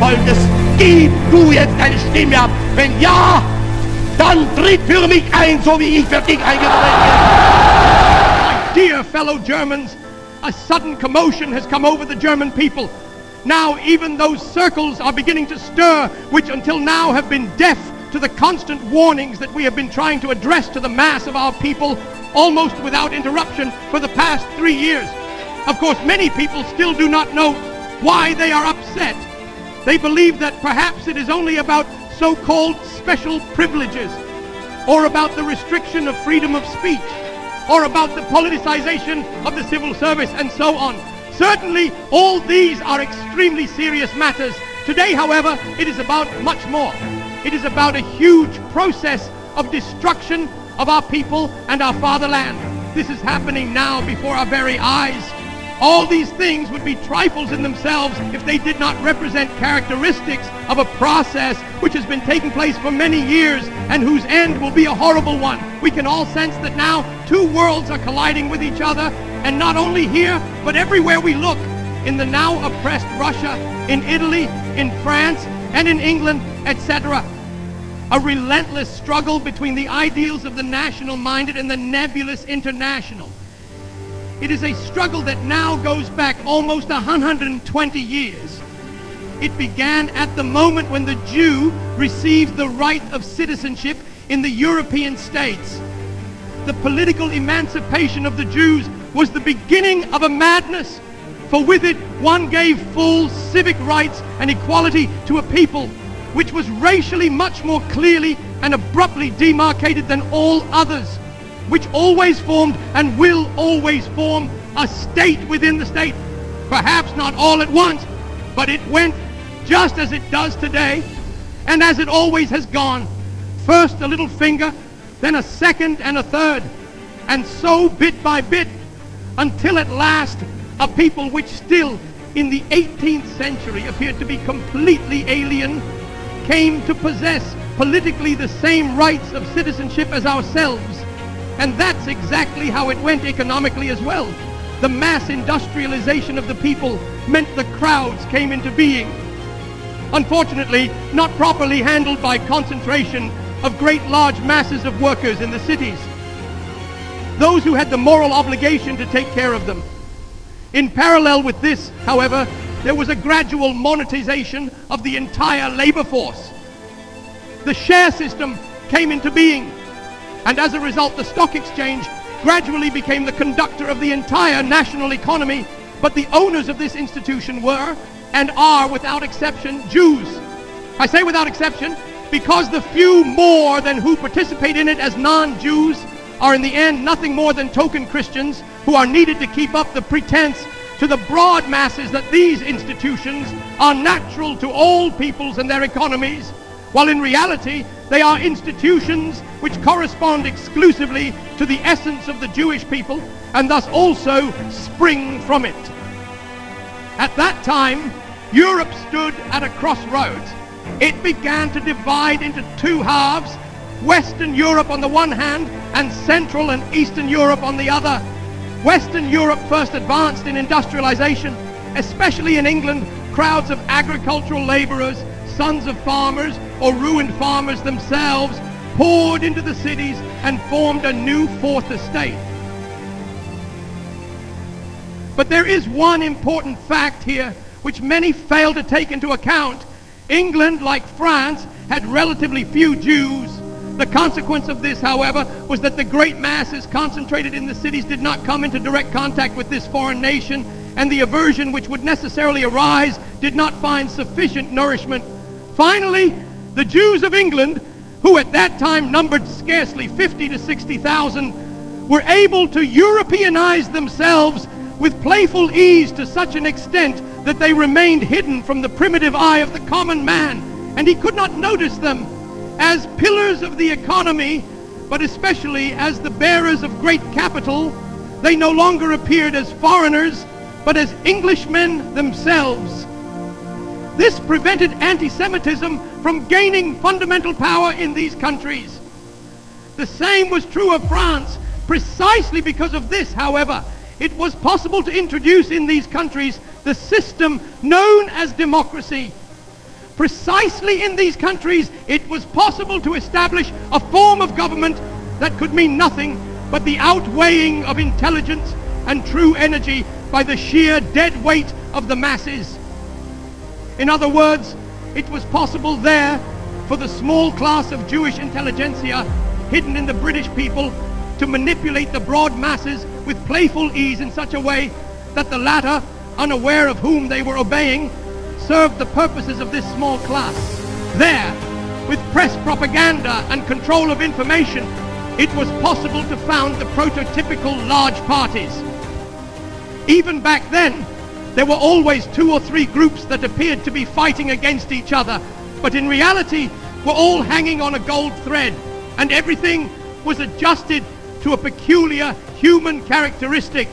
Volkes, gib du jetzt deine Stimme ab. Wenn ja, dann tritt für mich ein, so wie ich für dich eingetreten bin. My dear fellow Germans, a sudden commotion has come over the German people. Now even those circles are beginning to stir, which until now have been deaf to the constant warnings that we have been trying to address to the mass of our people almost without interruption for the past 3 years. Of course, many people still do not know why they are upset. They believe that perhaps it is only about so-called special privileges, or about the restriction of freedom of speech, or about the politicization of the civil service, and so on. Certainly, all these are extremely serious matters. Today, however, it is about much more. It is about a huge process of destruction of our people and our fatherland. This is happening now before our very eyes. All these things would be trifles in themselves if they did not represent characteristics of a process which has been taking place for many years and whose end will be a horrible one. We can all sense that now two worlds are colliding with each other, and not only here, but everywhere we look, in the now oppressed Russia, in Italy, in France, and in England, etc. A relentless struggle between the ideals of the national-minded and the nebulous international. It is a struggle that now goes back almost 120 years. It began at the moment when the Jew received the right of citizenship in the European states. The political emancipation of the Jews was the beginning of a madness, for with it one gave full civic rights and equality to a people which was racially much more clearly and abruptly demarcated than all others, which always formed and will always form a state within the state. Perhaps not all at once, but it went just as it does today, and as it always has gone. First a little finger, then a second and a third, and so bit by bit, until at last a people which still in the 18th century appeared to be completely alien came to possess politically the same rights of citizenship as ourselves. And that's exactly how it went economically as well. The mass industrialization of the people meant the crowds came into being. Unfortunately, not properly handled by concentration of great large masses of workers in the cities. Those who had the moral obligation to take care of them. In parallel with this, however, there was a gradual monetization of the entire labor force. The share system came into being, and as a result the stock exchange gradually became the conductor of the entire national economy, but the owners of this institution were, and are without exception, Jews. I say without exception because the few more than who participate in it as non-Jews are in the end nothing more than token Christians who are needed to keep up the pretense to the broad masses that these institutions are natural to all peoples and their economies, while in reality they are institutions which correspond exclusively to the essence of the Jewish people and thus also spring from it. At that time, Europe stood at a crossroads. It began to divide into two halves, Western Europe on the one hand and Central and Eastern Europe on the other. Western Europe first advanced in industrialization, especially in England. Crowds of agricultural laborers, sons of farmers or ruined farmers themselves, poured into the cities and formed a new fourth estate. But there is one important fact here which many fail to take into account. England, like France, had relatively few Jews. The consequence of this, however, was that the great masses concentrated in the cities did not come into direct contact with this foreign nation, and the aversion which would necessarily arise did not find sufficient nourishment. Finally, the Jews of England, who at that time numbered scarcely 50 to 60,000, were able to Europeanize themselves with playful ease to such an extent that they remained hidden from the primitive eye of the common man, and he could not notice them as pillars of the economy, but especially as the bearers of great capital. They no longer appeared as foreigners, but as Englishmen themselves. This prevented anti-Semitism from gaining fundamental power in these countries. The same was true of France. Precisely because of this, however, it was possible to introduce in these countries the system known as democracy. precisely in these countries it was possible to establish a form of government that could mean nothing but the outweighing of intelligence and true energy by the sheer dead weight of the masses. In other words, it was possible there for the small class of Jewish intelligentsia hidden in the British people to manipulate the broad masses with playful ease in such a way that the latter, unaware of whom they were obeying, served the purposes of this small class. There, with press propaganda and control of information, it was possible to found the prototypical large parties. Even back then, there were always 2 or 3 groups that appeared to be fighting against each other, but in reality were all hanging on a gold thread, and everything was adjusted to a peculiar human characteristic.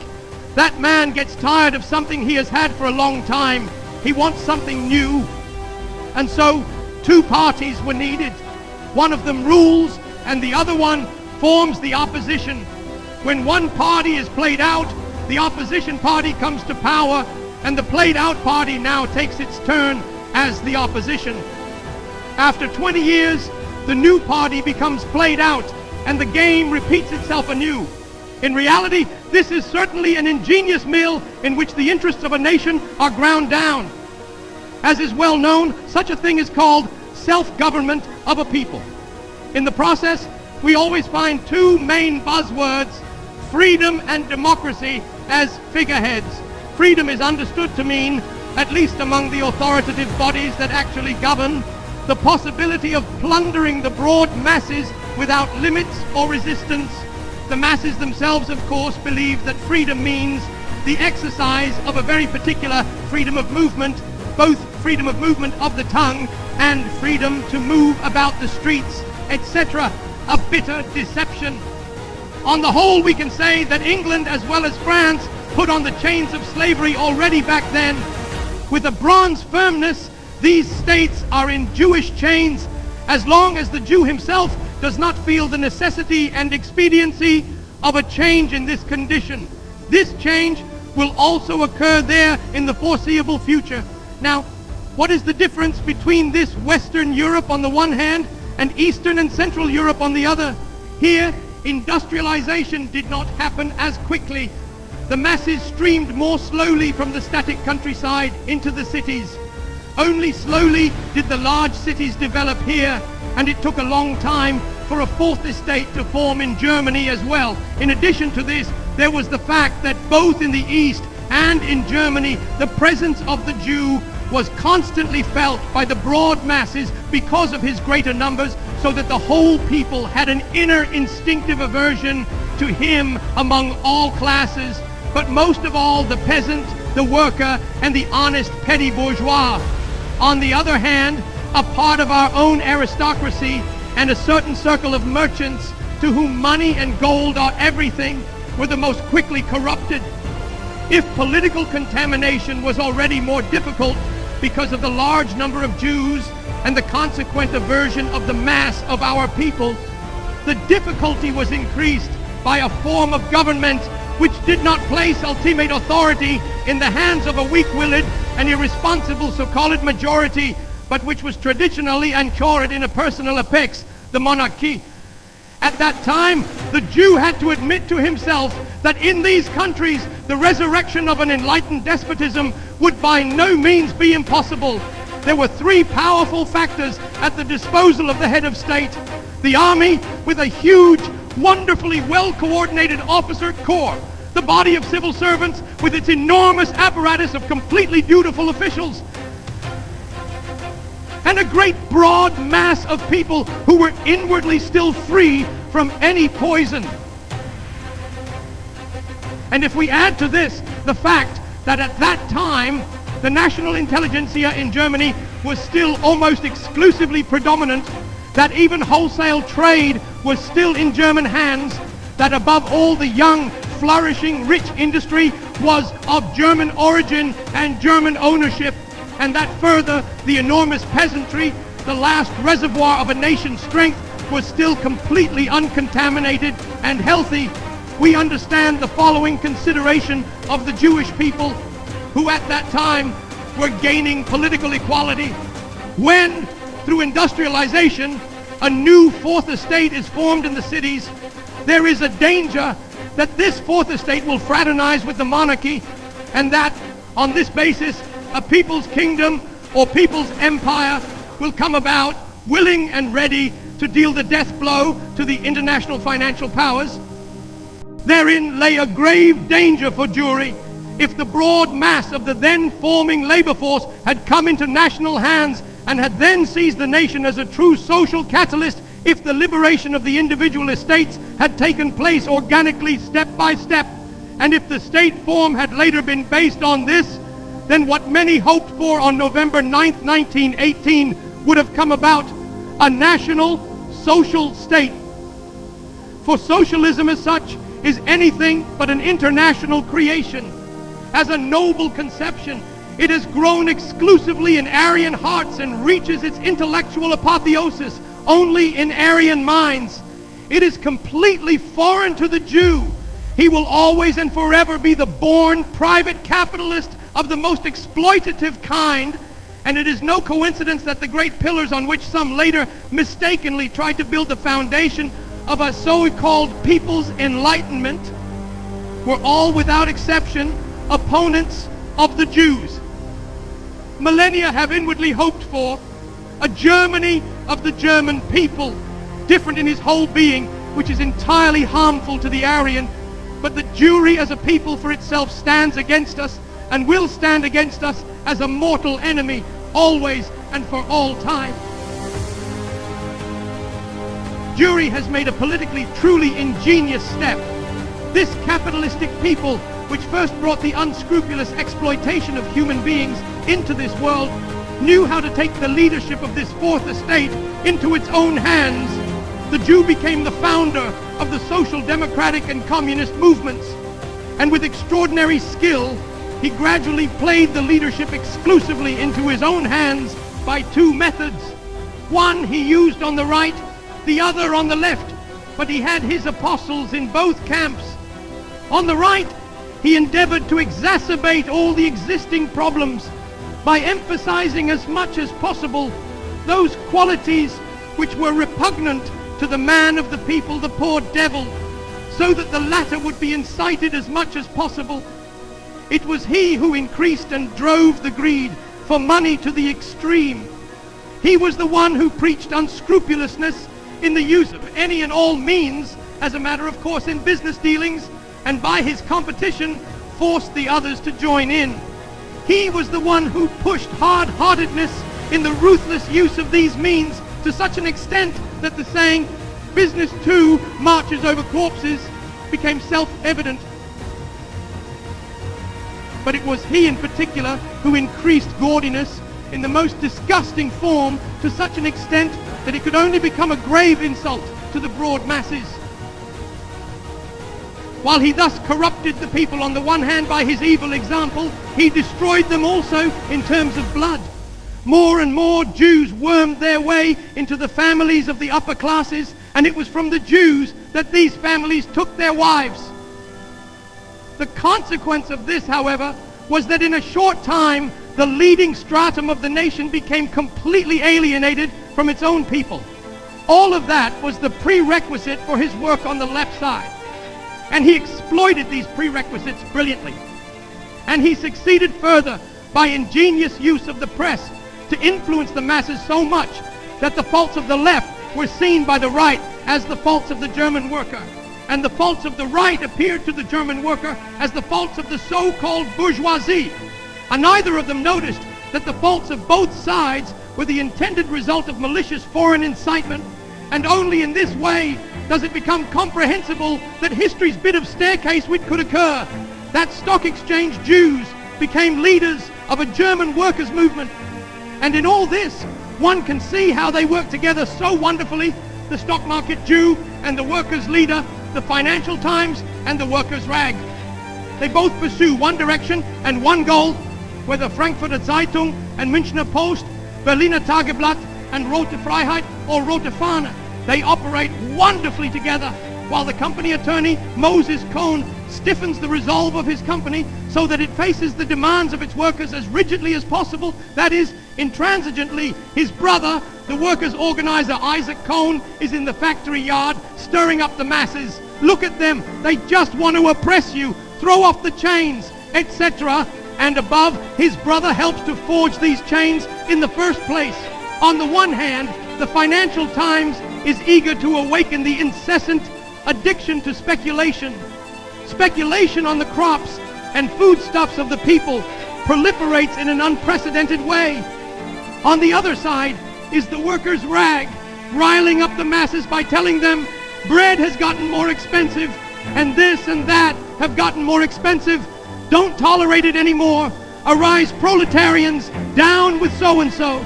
That man gets tired of something he has had for a long time. He wants something new. And so 2 parties were needed. One of them rules and the other one forms the opposition. When one party is played out, the opposition party comes to power, and the played out party now takes its turn as the opposition. After 20 years, the new party becomes played out and the game repeats itself anew. In reality, this is certainly an ingenious mill in which the interests of a nation are ground down. As is well known, such a thing is called self-government of a people. In the process, we always find 2 main buzzwords, freedom and democracy, as figureheads. Freedom is understood to mean, at least among the authoritative bodies that actually govern, the possibility of plundering the broad masses without limits or resistance. The masses themselves, of course, believe that freedom means the exercise of a very particular freedom of movement, both freedom of movement of the tongue and freedom to move about the streets, etc. A bitter deception. On the whole, we can say that England, as well as France, put on the chains of slavery already back then. With a bronze firmness, these states are in Jewish chains as long as the Jew himself does not feel the necessity and expediency of a change in this condition. This change will also occur there in the foreseeable future. Now, what is the difference between this Western Europe on the one hand and Eastern and Central Europe on the other? Here, industrialization did not happen as quickly. The masses streamed more slowly from the static countryside into the cities. Only slowly did the large cities develop here, and it took a long time for a 4th estate to form in Germany as well. In addition to this, there was the fact that both in the East and in Germany, the presence of the Jew was constantly felt by the broad masses because of his greater numbers, so that the whole people had an inner instinctive aversion to him among all classes, but most of all the peasant, the worker, and the honest petty bourgeois. On the other hand, a part of our own aristocracy and a certain circle of merchants to whom money and gold are everything were the most quickly corrupted. If political contamination was already more difficult because of the large number of Jews and the consequent aversion of the mass of our people, the difficulty was increased by a form of government which did not place ultimate authority in the hands of a weak-willed and irresponsible so-called majority, but which was traditionally anchored in a personal apex, the monarchy. At that time, the Jew had to admit to himself that in these countries the resurrection of an enlightened despotism would by no means be impossible. There were 3 powerful factors at the disposal of the head of state. The army, with a huge, wonderfully well-coordinated officer corps. The body of civil servants, with its enormous apparatus of completely dutiful officials. And a great broad mass of people who were inwardly still free from any poison. And if we add to this the fact that at that time the national intelligentsia in Germany was still almost exclusively predominant, that even wholesale trade was still in German hands, that above all the young, flourishing, rich industry was of German origin and German ownership, and that further the enormous peasantry, the last reservoir of a nation's strength, was still completely uncontaminated and healthy, we understand the following consideration of the Jewish people who at that time were gaining political equality. When, through industrialization, a new fourth estate is formed in the cities, there is a danger that this fourth estate will fraternize with the monarchy, and that, on this basis, a people's kingdom or people's empire will come about, willing and ready to deal the death blow to the international financial powers. Therein lay a grave danger for Jewry if the broad mass of the then forming labor force had come into national hands and had then seized the nation as a true social catalyst, if the liberation of the individual estates had taken place organically step by step, and if the state form had later been based on this, then what many hoped for on November 9th, 1918 would have come about: a national social state. For socialism as such is anything but an international creation. As a noble conception, it has grown exclusively in Aryan hearts and reaches its intellectual apotheosis only in Aryan minds. It is completely foreign to the Jew. He will always and forever be the born private capitalist of the most exploitative kind, and it is no coincidence that the great pillars on which some later mistakenly tried to build the foundation of a so-called people's enlightenment were all without exception opponents of the Jews. Millennia have inwardly hoped for a Germany of the German people, different in his whole being, which is entirely harmful to the Aryan, but the Jewry as a people for itself stands against us and will stand against us as a mortal enemy, always and for all time. Jewry has made a politically truly ingenious step. This capitalistic people, which first brought the unscrupulous exploitation of human beings into this world, knew how to take the leadership of this fourth estate into its own hands. The Jew became the founder of the social democratic and communist movements, and with extraordinary skill, he gradually played the leadership exclusively into his own hands by two methods. One he used on the right, the other on the left, but he had his apostles in both camps. On the right, he endeavored to exacerbate all the existing problems by emphasizing as much as possible those qualities which were repugnant to the man of the people, the poor devil, so that the latter would be incited as much as possible. It was he who increased and drove the greed for money to the extreme. He was the one who preached unscrupulousness in the use of any and all means, as a matter of course in business dealings, and by his competition forced the others to join in. He was the one who pushed hard-heartedness in the ruthless use of these means to such an extent that the saying, "business too marches over corpses," became self-evident. But it was he in particular who increased gaudiness in the most disgusting form to such an extent that it could only become a grave insult to the broad masses. While he thus corrupted the people on the one hand by his evil example, he destroyed them also in terms of blood. More and more Jews wormed their way into the families of the upper classes, and it was from the Jews that these families took their wives. The consequence of this, however, was that in a short time, the leading stratum of the nation became completely alienated from its own people. All of that was the prerequisite for his work on the left side. And he exploited these prerequisites brilliantly. And he succeeded further by ingenious use of the press to influence the masses so much that the faults of the left were seen by the right as the faults of the German worker, and the faults of the right appeared to the German worker as the faults of the so-called bourgeoisie. And neither of them noticed that the faults of both sides were the intended result of malicious foreign incitement, and only in this way does it become comprehensible that history's bit of staircase which could occur, that stock exchange Jews became leaders of a German workers' movement. And in all this, one can see how they work together so wonderfully, the stock market Jew and the workers' leader, the Financial Times and the workers' rag. They both pursue one direction and one goal, whether Frankfurter Zeitung and Münchner Post, Berliner Tageblatt and Rote Freiheit or Rote Fahne. They operate wonderfully together, while the company attorney, Moses Cohn, stiffens the resolve of his company so that it faces the demands of its workers as rigidly as possible, that is, Intransigently, his brother, the workers' organizer Isaac Cohn, is in the factory yard stirring up the masses. Look at them. They just want to oppress you. Throw off the chains, etc. And above, his brother helps to forge these chains in the first place. On the one hand, the Financial Times is eager to awaken the incessant addiction to speculation. Speculation on the crops and foodstuffs of the people proliferates in an unprecedented way. On the other side is the workers' rag, riling up the masses by telling them bread has gotten more expensive and this and that have gotten more expensive. Don't tolerate it anymore. Arise, proletarians, down with so-and-so.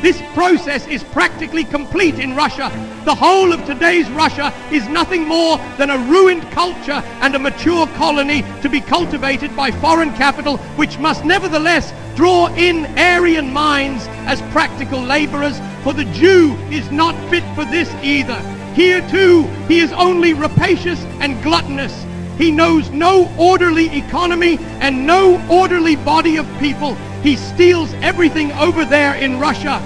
This process is practically complete in Russia. The whole of today's Russia is nothing more than a ruined culture and a mature colony to be cultivated by foreign capital, which must nevertheless draw in Aryan minds as practical laborers, for the Jew is not fit for this either. Here too, he is only rapacious and gluttonous. He knows no orderly economy and no orderly body of people. He steals everything over there in Russia.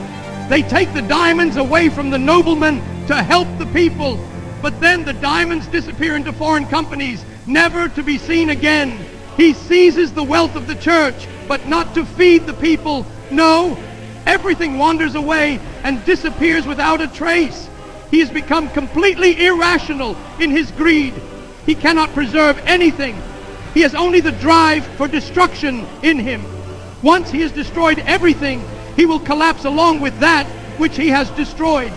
They take the diamonds away from the noblemen to help the people. But then the diamonds disappear into foreign companies, never to be seen again. He seizes the wealth of the church, but not to feed the people. No, everything wanders away and disappears without a trace. He has become completely irrational in his greed. He cannot preserve anything. He has only the drive for destruction in him. Once he has destroyed everything, he will collapse along with that which he has destroyed.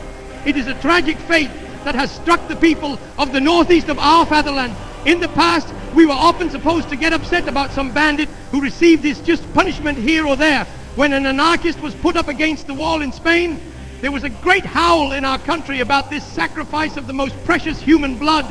It is a tragic fate that has struck the people of the northeast of our fatherland. In the past, we were often supposed to get upset about some bandit who received his just punishment here or there. When an anarchist was put up against the wall in Spain, there was a great howl in our country about this sacrifice of the most precious human blood.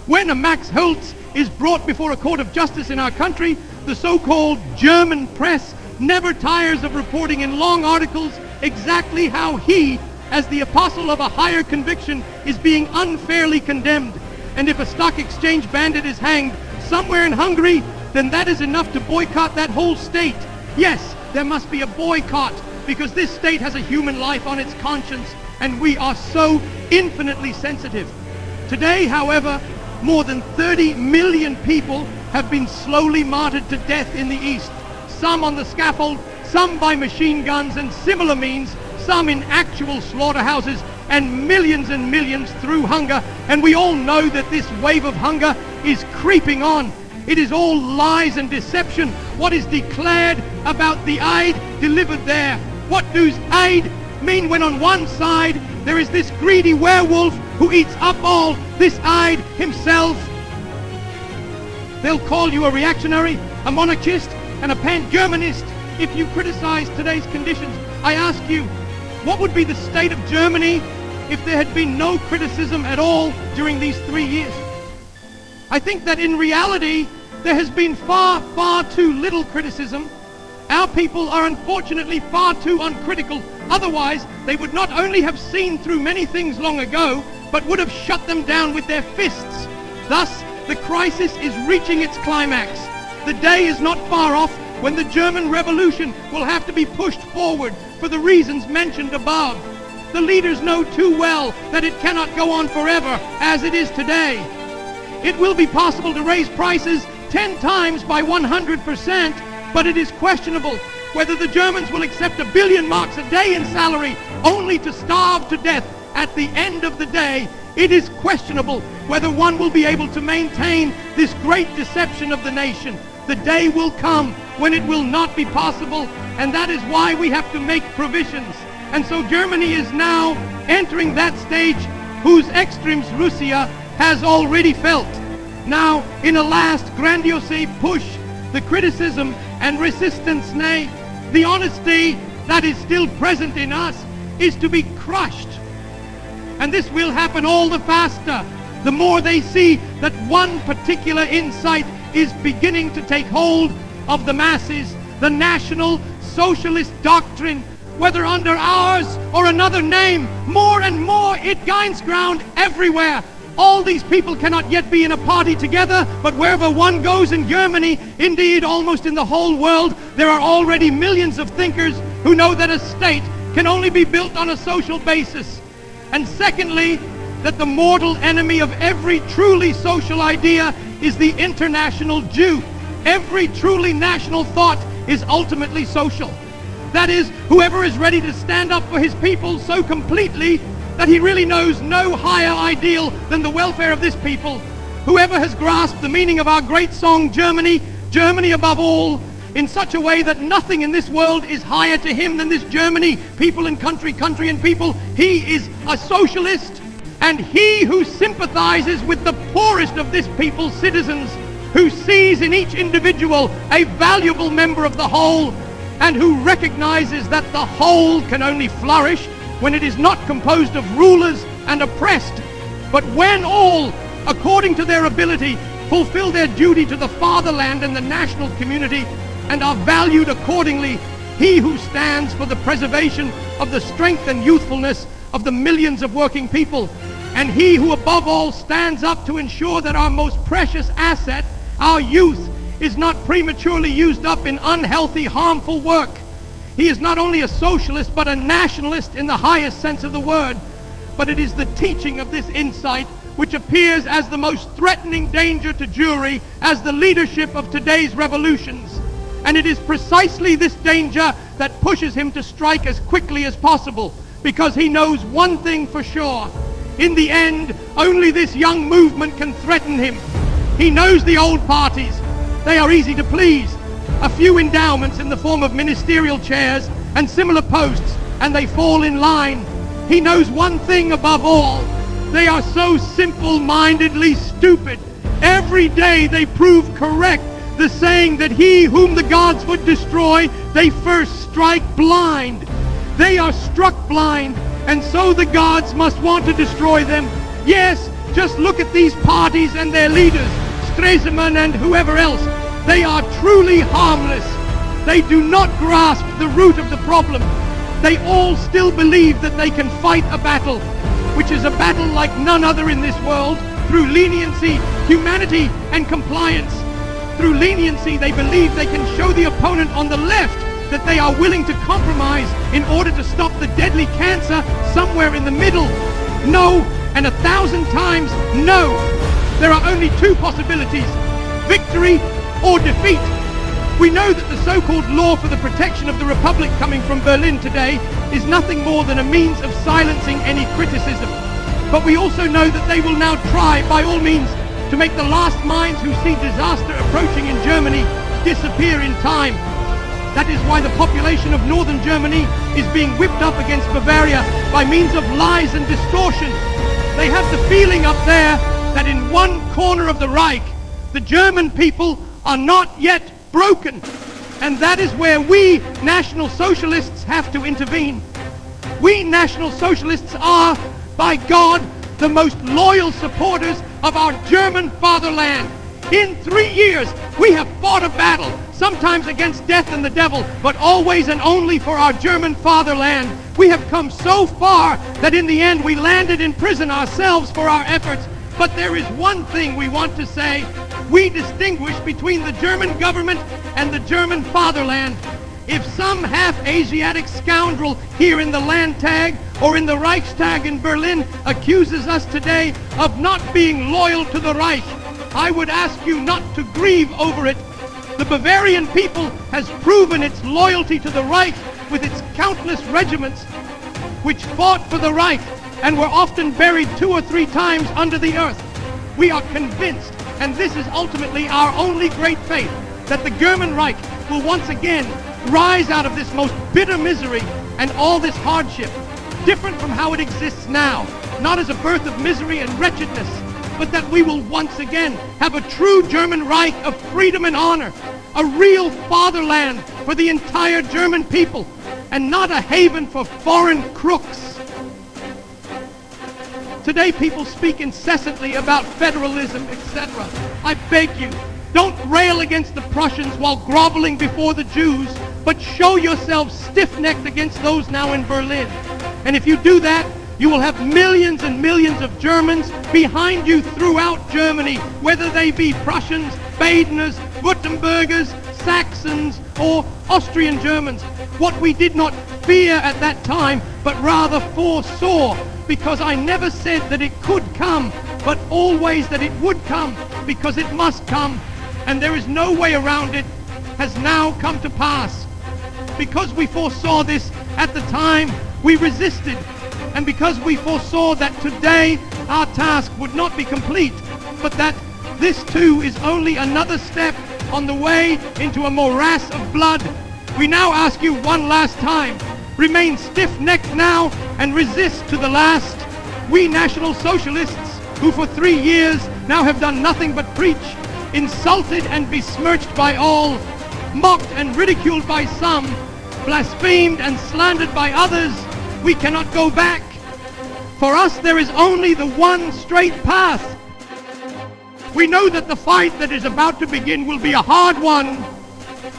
When a Max Holtz is brought before a court of justice in our country, the so-called German press never tires of reporting in long articles exactly how he, as the apostle of a higher conviction, is being unfairly condemned. And if a stock exchange bandit is hanged somewhere in Hungary, then that is enough to boycott that whole state. Yes, there must be a boycott, because this state has a human life on its conscience, and we are so infinitely sensitive. Today, however, more than 30 million people have been slowly martyred to death in the East. Some on the scaffold, some by machine guns and similar means, some in actual slaughterhouses, and millions through hunger. And we all know that this wave of hunger is creeping on. It is all lies and deception. What is declared about the aid delivered there? What does aid mean when on one side there is this greedy werewolf who eats up all this aid himself? They'll call you a reactionary, a monarchist, and a pan-Germanist if you criticize today's conditions. I ask you, what would be the state of Germany if there had been no criticism at all during these 3 years? I think that in reality, there has been far too little criticism. Our people are unfortunately far too uncritical. Otherwise, they would not only have seen through many things long ago, but would have shut them down with their fists. Thus, the crisis is reaching its climax. The day is not far off when the German Revolution will have to be pushed forward for the reasons mentioned above. The leaders know too well that it cannot go on forever as it is today. It will be possible to raise prices 10 times by 100%, but it is questionable whether the Germans will accept 1 billion marks a day in salary only to starve to death at the end of the day. It is questionable whether one will be able to maintain this great deception of the nation. The day will come when it will not be possible, and that is why we have to make provisions. And so Germany is now entering that stage whose extremes Russia has already felt. Now, in a last grandiose push, the criticism and resistance, nay, the honesty that is still present in us, is to be crushed. And this will happen all the faster, the more they see that one particular insight is beginning to take hold of the masses. The National Socialist doctrine, whether under ours or another name, more and more it gains ground everywhere. All these people cannot yet be in a party together, but wherever one goes in Germany, indeed almost in the whole world, there are already millions of thinkers who know that a state can only be built on a social basis. And secondly, that the mortal enemy of every truly social idea is the international Jew. Every truly national thought is ultimately social. That is, whoever is ready to stand up for his people so completely that he really knows no higher ideal than the welfare of this people. Whoever has grasped the meaning of our great song, Germany, Germany above all, in such a way that nothing in this world is higher to him than this Germany, people and country, country and people. He is a socialist. And he who sympathizes with the poorest of this people's citizens, who sees in each individual a valuable member of the whole, and who recognizes that the whole can only flourish when it is not composed of rulers and oppressed, but when all, according to their ability, fulfill their duty to the fatherland and the national community, and are valued accordingly, he who stands for the preservation of the strength and youthfulness of the millions of working people, and he who above all stands up to ensure that our most precious asset, our youth, is not prematurely used up in unhealthy, harmful work. He is not only a socialist but a nationalist in the highest sense of the word. But it is the teaching of this insight which appears as the most threatening danger to Jewry as the leadership of today's revolutions. And it is precisely this danger that pushes him to strike as quickly as possible, because he knows one thing for sure. In the end, only this young movement can threaten him. He knows the old parties. They are easy to please. A few endowments in the form of ministerial chairs and similar posts, and they fall in line. He knows one thing above all. They are so simple-mindedly stupid. Every day they prove correct the saying that he whom the gods would destroy, they first strike blind. They are struck blind, and so the gods must want to destroy them. Yes, just look at these parties and their leaders, Stresemann and whoever else. They are truly harmless. They do not grasp the root of the problem. They all still believe that they can fight a battle, which is a battle like none other in this world, through leniency, humanity, and compliance. Through leniency, they believe they can show the opponent on the left that they are willing to compromise in order to stop the deadly cancer somewhere in the middle. No, and 1,000 times no. There are only two possibilities: victory or defeat. We know that the so-called law for the protection of the Republic coming from Berlin today is nothing more than a means of silencing any criticism. But we also know that they will now try, by all means, to make the last minds who see disaster approaching in Germany disappear in time. That is why the population of northern Germany is being whipped up against Bavaria by means of lies and distortion. They have the feeling up there that in one corner of the Reich, the German people are not yet broken. And that is where we National Socialists have to intervene. We National Socialists are, by God, the most loyal supporters of our German fatherland. In 3 years, we have fought a battle, sometimes against death and the devil, but always and only for our German fatherland. We have come so far that in the end we landed in prison ourselves for our efforts. But there is one thing we want to say. We distinguish between the German government and the German fatherland. If some half-Asiatic scoundrel here in the Landtag or in the Reichstag in Berlin accuses us today of not being loyal to the Reich, I would ask you not to grieve over it. The Bavarian people has proven its loyalty to the Reich with its countless regiments, which fought for the Reich and were often buried 2 or 3 times under the earth. We are convinced, and this is ultimately our only great faith, that the German Reich will once again rise out of this most bitter misery and all this hardship, different from how it exists now, not as a birth of misery and wretchedness, but that we will once again have a true German Reich of freedom and honor, a real fatherland for the entire German people, and not a haven for foreign crooks. Today people speak incessantly about federalism, etc. I beg you, don't rail against the Prussians while groveling before the Jews, but show yourselves stiff-necked against those now in Berlin. And if you do that, you will have millions and millions of Germans behind you throughout Germany, whether they be Prussians, Badeners, Württembergers, Saxons, or Austrian Germans. what we did not fear at that time, but rather foresaw, because I never said that it could come, but always that it would come, because it must come, and there is no way around it, has now come to pass. Because we foresaw this at the time, we resisted, and because we foresaw that today our task would not be complete, but that this too is only another step on the way into a morass of blood, we now ask you one last time, remain stiff-necked now and resist to the last. We National Socialists, who for 3 years now have done nothing but preach, insulted and besmirched by all, mocked and ridiculed by some, blasphemed and slandered by others, we cannot go back. For us there is only the one straight path. We know that the fight that is about to begin will be a hard one.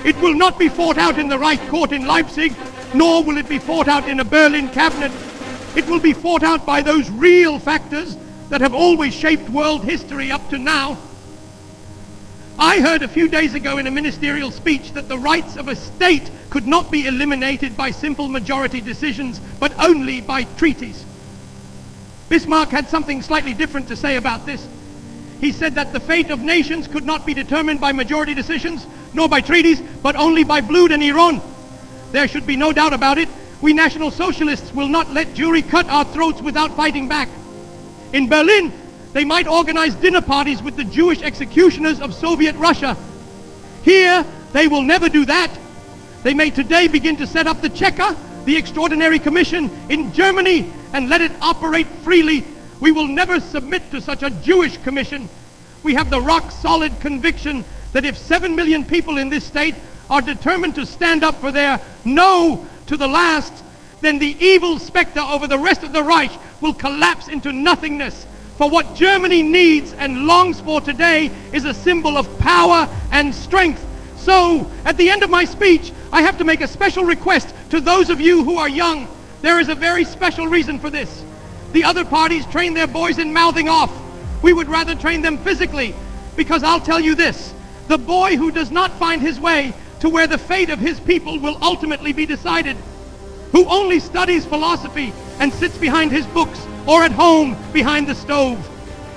It will not be fought out in the Reich Court in Leipzig, nor will it be fought out in a Berlin cabinet. It will be fought out by those real factors that have always shaped world history up to now. I heard a few days ago in a ministerial speech that the rights of a state could not be eliminated by simple majority decisions, but only by treaties. Bismarck had something slightly different to say about this. He said that the fate of nations could not be determined by majority decisions, nor by treaties, but only by Blut and Iran. There should be no doubt about it. We National Socialists will not let Jewry cut our throats without fighting back. In Berlin, they might organize dinner parties with the Jewish executioners of Soviet Russia. Here, they will never do that. They may today begin to set up the Cheka, the Extraordinary Commission in Germany, and let it operate freely. We will never submit to such a Jewish commission. We have the rock-solid conviction that if 7 million people in this state are determined to stand up for their no to the last, then the evil specter over the rest of the Reich will collapse into nothingness. For what Germany needs and longs for today is a symbol of power and strength. So, at the end of my speech, I have to make a special request to those of you who are young. There is a very special reason for this. The other parties train their boys in mouthing off. We would rather train them physically, because I'll tell you this, the boy who does not find his way to where the fate of his people will ultimately be decided, who only studies philosophy and sits behind his books or at home behind the stove,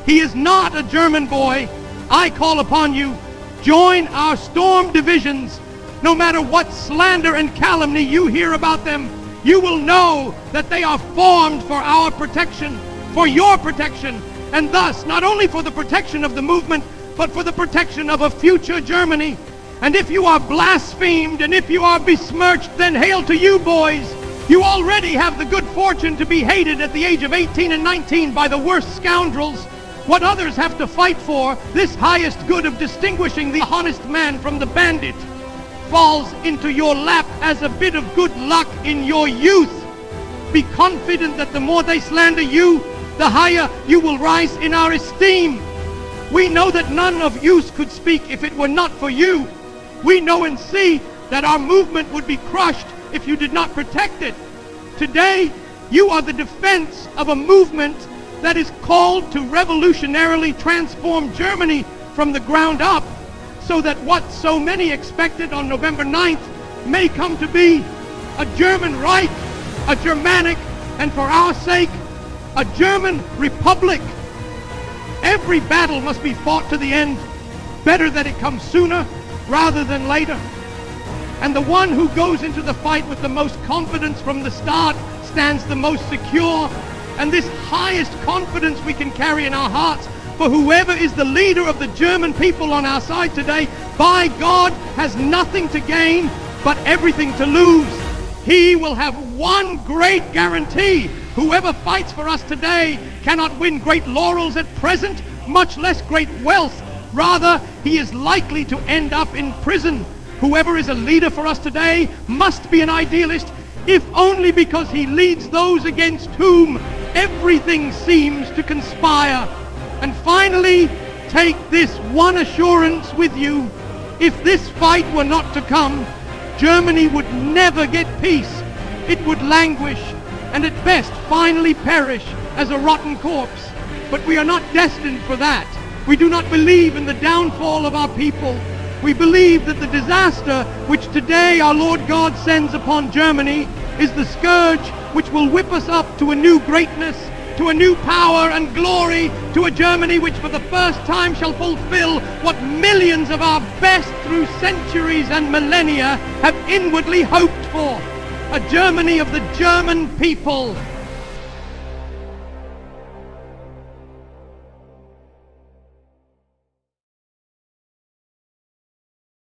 he is not a German boy. I call upon you, join our storm divisions. No matter what slander and calumny you hear about them, you will know that they are formed for our protection, for your protection, and thus not only for the protection of the movement, but for the protection of a future Germany. And if you are blasphemed and if you are besmirched, then hail to you, boys. You already have the good fortune to be hated at the age of 18 and 19 by the worst scoundrels. What others have to fight for, this highest good of distinguishing the honest man from the bandit, falls into your lap as a bit of good luck in your youth. Be confident that the more they slander you, the higher you will rise in our esteem. We know that none of use could speak if it were not for you. We know and see that our movement would be crushed if you did not protect it. Today, you are the defense of a movement that is called to revolutionarily transform Germany from the ground up, so that what so many expected on November 9th may come to be a German Reich, a Germanic, and for our sake, a German Republic. Every battle must be fought to the end. Better that it comes sooner rather than later. And the one who goes into the fight with the most confidence from the start stands the most secure. And this highest confidence we can carry in our hearts, for whoever is the leader of the German people on our side today, by God, has nothing to gain but everything to lose. He will have one great guarantee. Whoever fights for us today cannot win great laurels at present, much less great wealth. Rather, he is likely to end up in prison. Whoever is a leader for us today must be an idealist, if only because he leads those against whom everything seems to conspire. And finally, take this one assurance with you. If this fight were not to come, Germany would never get peace. It would languish, and at best finally perish as a rotten corpse. But we are not destined for that. We do not believe in the downfall of our people. We believe that the disaster which today our Lord God sends upon Germany is the scourge which will whip us up to a new greatness, to a new power and glory, to a Germany which for the first time shall fulfill what millions of our best through centuries and millennia have inwardly hoped for. A Germany of the German people,